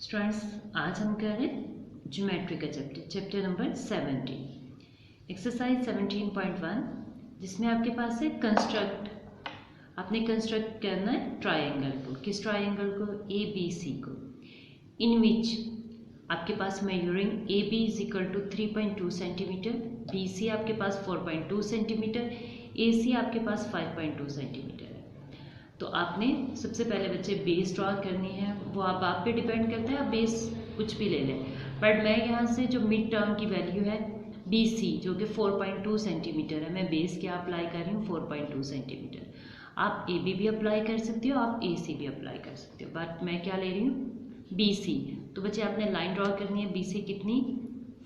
Students, आज हम कर रहे हैं ज्योमेट्री का चैप्टर नंबर 17 एक्सरसाइज 17.1 जिसमें आपके पास है कंस्ट्रक्ट। आपने कंस्ट्रक्ट करना है ट्रायंगल को। किस ट्रायंगल को? ए बी सी को। इन विच आपके पास measuring A B is equal to 3.2 centimetre, B C आपके पास 4.2 सेंटीमीटर, ए सी आपके पास 5.2 सेंटीमीटर है। तो आपने सबसे पहले बच्चे बेस ड्रॉ करनी है। वो अब आप पे डिपेंड करता है, आप बेस कुछ भी ले लें, बट मैं यहाँ से जो मिड टर्म की वैल्यू है बी सी जो कि 4.2 सेंटीमीटर है, मैं बेस क्या अप्लाई कर रही हूँ 4.2 सेंटीमीटर। आप ए बी भी अप्लाई कर सकते हो, आप ए सी भी अप्लाई कर सकते हो, बट मैं क्या ले रही हूँ बी सी। तो बच्चे आपने लाइन ड्रॉ करनी है बी सी कितनी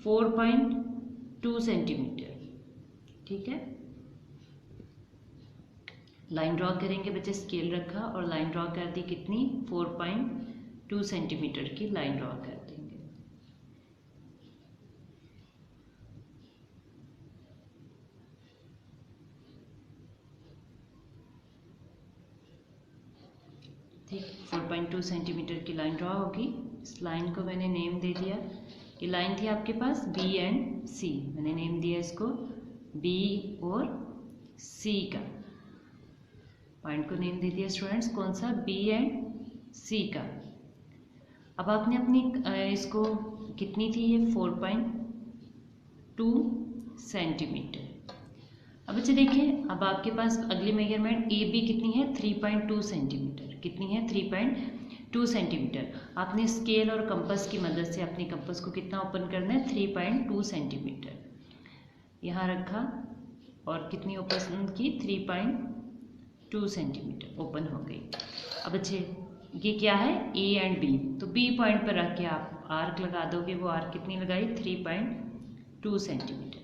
4.2 सेंटीमीटर। ठीक है, लाइन ड्रॉ करेंगे बच्चे, स्केल रखा और लाइन ड्रॉ कर दी कितनी 4.2 सेंटीमीटर की लाइन ड्रॉ कर देंगे। ठीक, 4.2 सेंटीमीटर की लाइन ड्रॉ होगी। इस लाइन को मैंने नेम दे दिया, ये लाइन थी आपके पास बी एंड सी, मैंने नेम दिया इसको बी और सी का। पॉइंट को नेम दे दिया स्टूडेंट्स, कौन सा? बी एंड सी का। अब आपने अपनी इसको कितनी थी ये 4.2 सेंटीमीटर। अब बच्चे देखिए, अब आपके पास अगली मेजरमेंट ए बी कितनी है 3.2 सेंटीमीटर। कितनी है 3.2 सेंटीमीटर। आपने स्केल और कंपास की मदद से अपनी कंपास को कितना ओपन करना है 3.2 सेंटीमीटर यहाँ रखा और कितनी ओपन की 3.2 सेंटीमीटर ओपन हो गई। अब बच्चे ये क्या है ए एंड बी, तो बी पॉइंट पर रख के आप आर्क लगा दोगे। वो आर्क कितनी लगाई 3.2 सेंटीमीटर।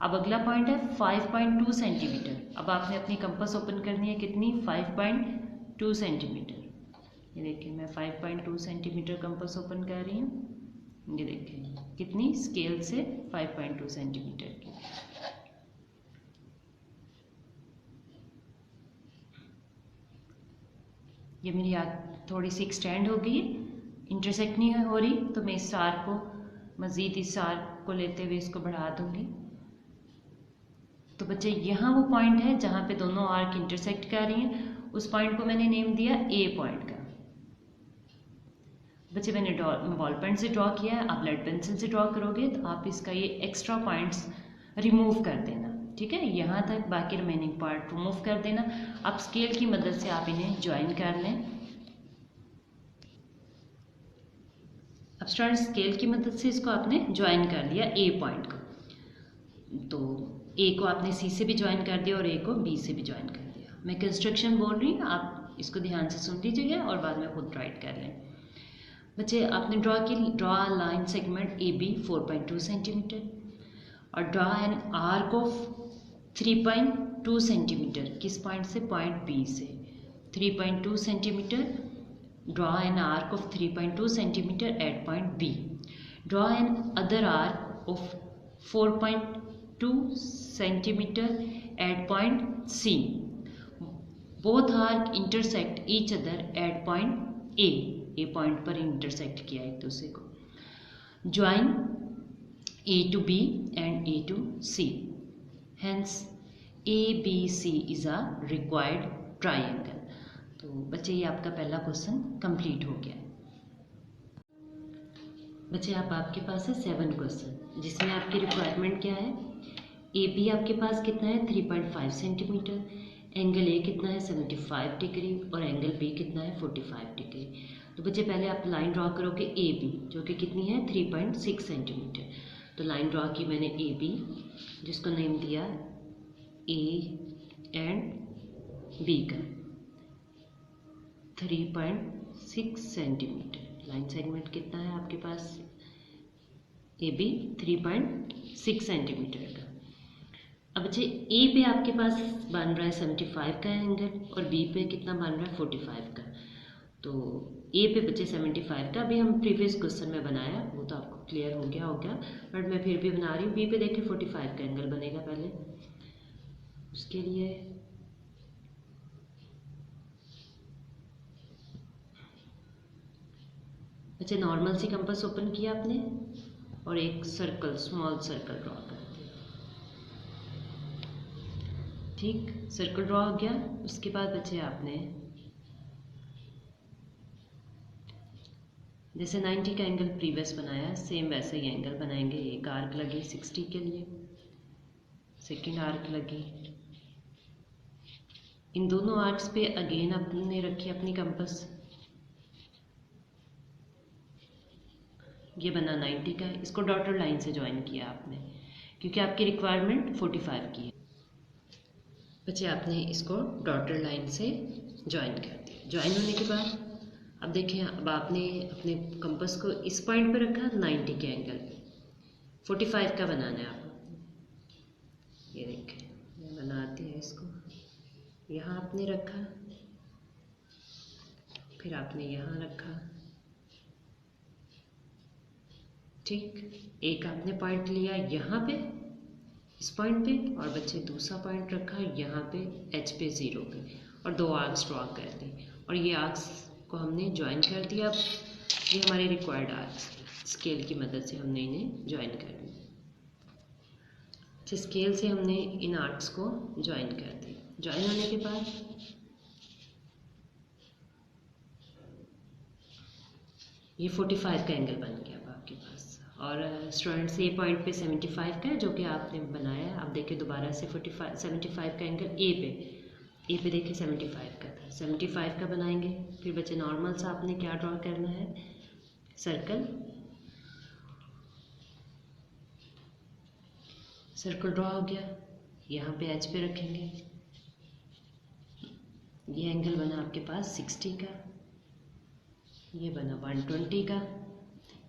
अब अगला पॉइंट है 5.2 सेंटीमीटर। अब आपने अपनी कंपास ओपन करनी है कितनी 5.2 सेंटीमीटर। ये देखिए मैं 5.2 सेंटीमीटर कंपास ओपन कर रही हूँ। ये देखिए कितनी स्केल से 5.2 सेंटीमीटर की। ये मेरी थोड़ी सी एक्सटेंड हो गई, इंटरसेक्ट नहीं हो रही, तो मैं इस आर्क को मज़ीद इस आर्क को लेते हुए इसको बढ़ा दूंगी। तो बच्चे यहाँ वो पॉइंट है जहाँ पे दोनों आर्क इंटरसेक्ट कर रही हैं, उस पॉइंट को मैंने नेम दिया ए पॉइंट का। बच्चे मैंने बॉल पेन से ड्रॉ किया है, आप लेड पेंसिल से ड्रॉ करोगे तो आप इसका ये एक्स्ट्रा पॉइंट्स रिमूव कर देना। ठीक है, यहाँ तक बाकी रिमेनिंग पार्ट रिमूव कर देना। आप स्केल की मदद से आप इन्हें ज्वाइन कर लें। अब स्टूडेंट स्केल की मदद से इसको आपने ज्वाइन कर लिया ए पॉइंट को, तो ए को आपने सी से भी ज्वाइन कर दिया और ए को बी से भी ज्वाइन कर दिया। मैं कंस्ट्रक्शन बोल रही हूँ, आप इसको ध्यान से सुन लीजिएगा और बाद में खुद राइट कर लें। बच्चे आपने draw line segment A B 4.2 centimetre और draw an arc of 3.2 centimetre. किस पॉइंट से? पॉइंट बी से 3.2 centimetre. Draw an arc of 3.2 centimetre at point B. Draw another arc of 4.2 centimetre at point C. Both arc intersect each other at point A point पर intersect किया एक दूसरे को। Join A to B and A to C, hence A B C is a required triangle. तो बच्चे ये आपका पहला क्वेश्चन कंप्लीट हो गया। बच्चे अब आपके पास है 7 क्वेश्चन, जिसमें आपकी रिक्वायरमेंट क्या है? ए बी आपके पास कितना है 3.5 सेंटीमीटर, एंगल ए कितना है 75 डिग्री और एंगल बी कितना है 45 डिग्री। तो बच्चे पहले आप लाइन ड्रॉ करोगे ए बी जो कि कितनी है 3.6 सेंटीमीटर। तो लाइन ड्रॉ की मैंने ए बी, जिसको नेम दिया ए एंड बी का 3.6 सेंटीमीटर। लाइन सेगमेंट कितना है आपके पास ए बी 3.6 सेंटीमीटर का। अब बच्चे ए पे आपके पास बन रहा है 75 का एंगल और बी पे कितना बन रहा है 45 का। तो ए पे बच्चे 75 का अभी हम प्रीवियस क्वेश्चन में बनाया, वो तो आपको क्लियर हो गया होगा, बट मैं फिर भी बना रही हूँ। बी पे देखिए 45 का एंगल बनेगा। पहले उसके लिए अच्छा, नॉर्मल सी कंपास ओपन किया आपने और एक सर्कल, स्मॉल सर्कल ड्रॉ कर दिया। ठीक, सर्कल ड्रॉ हो गया। उसके बाद बच्चे आपने जैसे 90 का एंगल प्रीवियस बनाया, सेम वैसे ही एंगल बनाएंगे। एक आर्क लगी 60 के लिए, सेकेंड आर्क लगी। इन दोनों आर्क्स पे अगेन आपने रखी अपनी कंपास। ये बना 90 का, इसको डॉटर लाइन से ज्वाइन किया आपने, क्योंकि आपकी रिक्वायरमेंट 45 की है। बच्चे आपने इसको डॉटर लाइन से ज्वाइन कर दिया। ज्वाइन होने के बाद अब देखें, अब आपने अपने कंपास को इस पॉइंट पे रखा 90 के एंगल पे, 45 का बनाना है आपको। ये देखें, मैं बनाती है इसको। यहाँ आपने रखा, फिर आपने यहाँ रखा। ठीक, एक आपने पॉइंट लिया यहाँ पे, इस पॉइंट पे, और बच्चे दूसरा पॉइंट रखा यहाँ पे एच पे 0 पे, और दो आर्क्स ड्रॉ कर दी, और ये आर्क्स को हमने ज्वाइन कर दिया। अब ये हमारे रिक्वायर्ड आर्क्स, स्केल की मदद से हमने इन्हें ज्वाइन कर दिया। अच्छा, स्केल से हमने इन आर्क्स को ज्वाइन कर दिया। ज्वाइन होने के बाद ये 45 का एंगल बन गया अब आपके पास। और स्टूडेंट्स, ये पॉइंट पे 75 का है जो कि आपने बनाया है। आप देखिए दोबारा से 75 का एंगल ए पे देखिए 75 का था, 75 का बनाएंगे। फिर बच्चे नॉर्मल सा आपने क्या ड्रॉ करना है, सर्कल। सर्कल ड्रॉ हो गया, यहाँ पे एच पे रखेंगे। ये एंगल बना आपके पास 60 का, ये बना 120 का।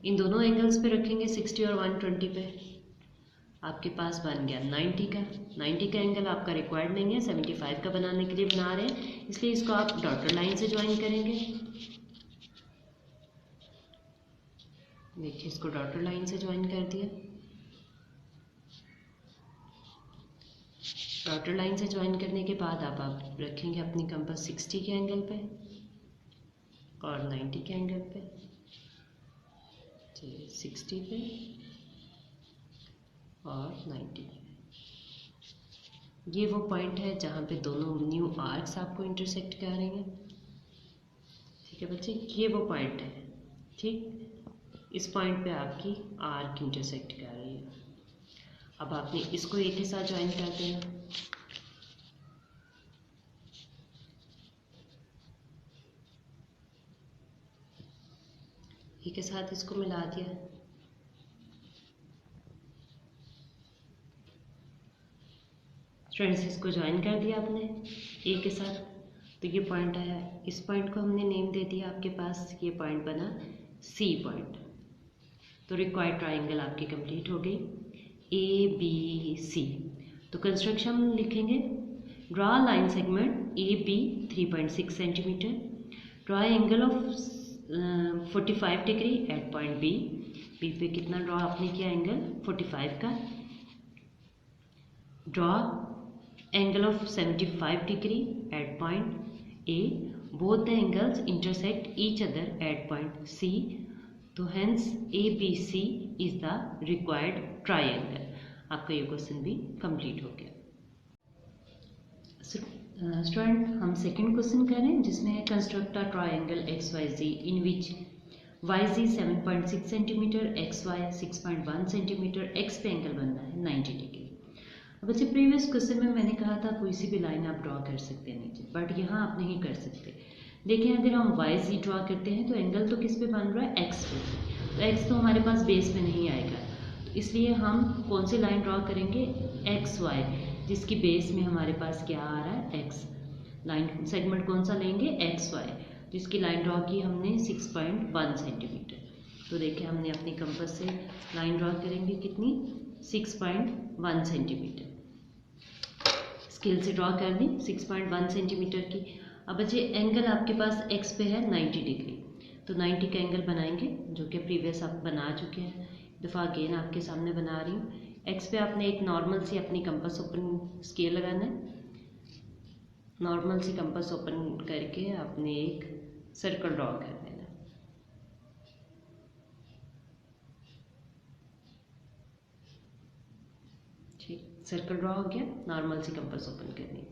इन दोनों एंगल्स पे रखेंगे 60 और 120 पे, आपके पास बन गया 90 का। 90 का एंगल आपका रिक्वायर्ड नहीं है, 75 का बनाने के लिए बना रहे हैं, इसलिए इसको आप डॉटर लाइन से ज्वाइन करेंगे। देखिए, इसको डॉटर लाइन से ज्वाइन कर दिया। डॉटर लाइन से ज्वाइन करने के बाद आप रखेंगे अपनी कंपास 60 के एंगल पे और 90 के एंगल पे। 60 पे और 90 पे। ये वो पॉइंट है जहाँ पे दोनों न्यू आर्क्स आपको इंटरसेक्ट कर रहे हैं। ठीक है बच्चे, ये वो पॉइंट है। ठीक, इस पॉइंट पे आपकी आर्क इंटरसेक्ट कर रही है। अब आपने इसको एक के साथ ज्वाइन कर देना। एक के साथ इसको मिला दिया। फ्रेंड्स, इसको ज्वाइन कर दिया आपने ए के साथ, तो ये पॉइंट आया। इस पॉइंट को हमने नेम दे दिया, आपके पास ये पॉइंट बना सी पॉइंट। तो रिक्वायर्ड ट्राइंगल आपकी कंप्लीट हो गई, ए बी सी। तो कंस्ट्रक्शन लिखेंगे, draw line segment A B 3.6 centimetre, draw angle of 45 degree at point B. B पे कितना ड्रॉ आपने किया एंगल 45 का। Draw angle of 75 degree at point A. Both the angles intersect each other at point C. तो hence ABC is the required triangle. आपका ये question भी complete हो गया। स्टूडेंट, हम सेकंड क्वेश्चन करें जिसमें है construct a triangle XYZ in which YZ 7.6 centimetre, XY 6.1 centimetre, X पे एंगल बनना है 90 डिग्री। अब बच्चे, प्रीवियस क्वेश्चन में मैंने कहा था कोई सी भी लाइन आप ड्रॉ कर सकते हैं नीचे, बट यहाँ आप नहीं कर सकते। देखिए, अगर हम वाई जी ड्रॉ करते हैं तो एंगल तो किस पे बन रहा है, एक्स पे। तो एक्स तो हमारे पास बेस में नहीं आएगा, तो इसलिए हम कौन सी लाइन ड्रॉ करेंगे, एक्स वाई, जिसकी बेस में हमारे पास क्या आ रहा है, एक्स। लाइन सेगमेंट कौन सा लेंगे, एक्स वाई, जिसकी लाइन ड्रॉ की हमने 6.1 सेंटीमीटर। तो देखिए, हमने अपनी कंपास से लाइन ड्रॉ करेंगे कितनी, 6.1 सेंटीमीटर। स्केल से ड्रॉ कर दी 6.1 सेंटीमीटर की। अब बच्चे, एंगल आपके पास एक्स पे है 90 डिग्री, तो 90 का एंगल बनाएंगे, जो कि प्रीवियस आप बना चुके हैं। दफ़ा अगेन आपके सामने बना रही हूँ। एक्स पे आपने एक नॉर्मल सी अपनी कंपास ओपन स्केल लगाना है। नॉर्मल सी कंपास ओपन करके आपने एक सर्कल ड्रॉ कर देना। ठीक, सर्कल ड्रॉ हो गया, नॉर्मल सी कंपास ओपन करनी है।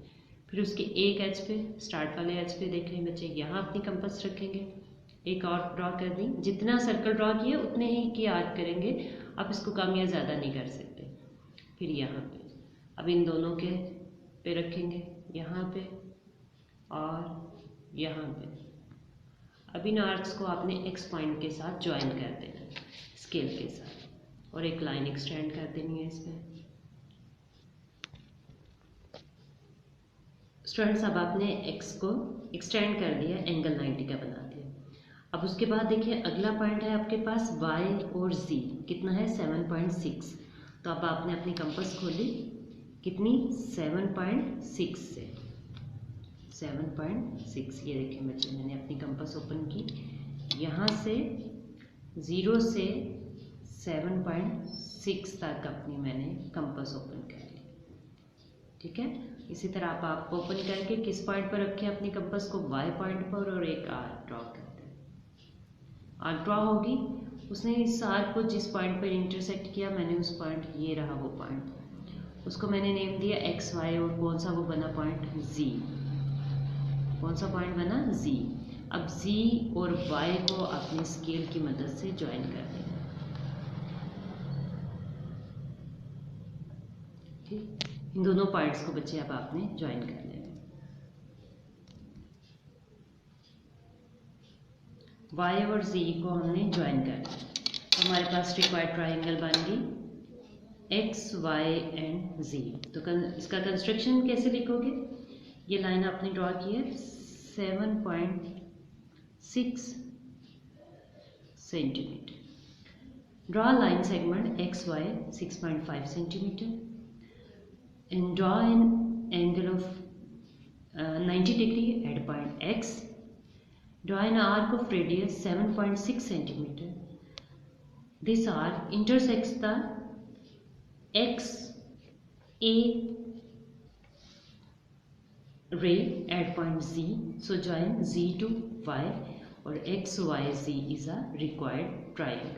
फिर उसके एक एज पे, स्टार्ट वाले एज पे देख रहे हैं बच्चे, यहाँ अपनी कंपास रखेंगे, एक और ड्रॉ कर दी, जितना सर्कल ड्रॉ किया उतने ही की आर्क करेंगे, आप इसको कम या ज़्यादा नहीं कर सकते। फिर यहाँ पे अब इन दोनों के पे रखेंगे, यहाँ पे और यहाँ पे। अब इन आर्क्स को आपने एक्स पॉइंट के साथ ज्वाइन कर देना स्केल के साथ, और एक लाइन एक्सटेंड कर देनी है इसमें। स्टूडेंट्स अब आपने एक्स को एक्सटेंड कर दिया, एंगल 90 का बना दिया। अब उसके बाद देखिए अगला पॉइंट है आपके पास y और z, कितना है 7.6। तो अब आपने अपनी कंपास खोली, कितनी 7.6 से 7.6, ये देखें बच्चे मैंने अपनी कंपास ओपन की, यहाँ से 0 से 7.6 तक अपनी मैंने कंपास ओपन कर ली। ठीक है, इसी तरह आप ओपन करके किस पॉइंट पर रखें अपनी कंपास को, y पॉइंट पर, और एक आर्क ड्रॉ करते हैं। आर्क ड्रॉ होगी, उसने इस आर्क को जिस पॉइंट पर इंटरसेक्ट किया, मैंने उस पॉइंट, ये रहा वो पॉइंट, उसको मैंने नेम दिया x y, और कौन सा वो बना पॉइंट, z। कौन सा पॉइंट बना, z। अब z और y को अपने स्केल की मदद से ज्वाइन कर देना। ठीक, इन दोनों पॉइंट्स को बच्चे अब आपने ज्वाइन कर लेना। y और z को हमने ज्वाइन कर लिया, तो हमारे पास रिक्वायर्ड ट्राइंगल बन गई x, y एंड z। तो इसका कंस्ट्रक्शन कैसे लिखोगे, ये लाइन आपने ड्रॉ की है 7.6 centimetre. Draw line segment X Y 6.5 centimetre and draw an angle of 90 degree at point X. Draw an arc of radius 7.6 centimeter. This arc intersects the X A ray at point Z. So join Z to Y, or X Y Z is a required triangle.